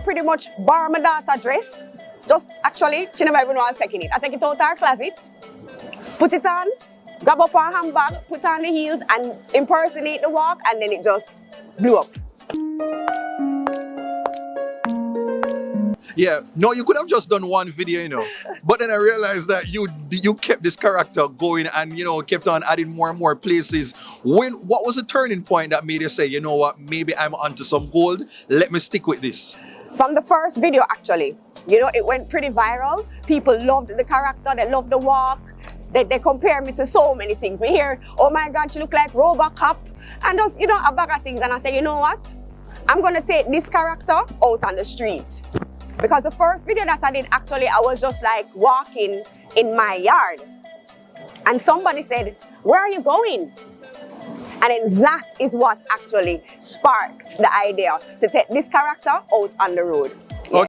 pretty much borrow my daughter's dress. Just actually, she never even know I was taking it. I take it out of her closet, put it on, grab up her handbag, put on the heels, and impersonate the walk, and then it just blew up. Yeah, no, you could have just done one video, you know. But then I realized that you kept this character going and, you know, kept on adding more and more places. What was the turning point that made you say, you know what, maybe I'm onto some gold, let me stick with this? From the first video, actually, you know, it went pretty viral. People loved the character, they loved the walk. They compare me to so many things. We hear, oh my God, you look like RoboCop. And just, you know, a bag of things. And I say, you know what? I'm going to take this character out on the street. Because the first video that I did, actually, I was just like walking in my yard. And somebody said, where are you going? And then that is what actually sparked the idea to take this character out on the road.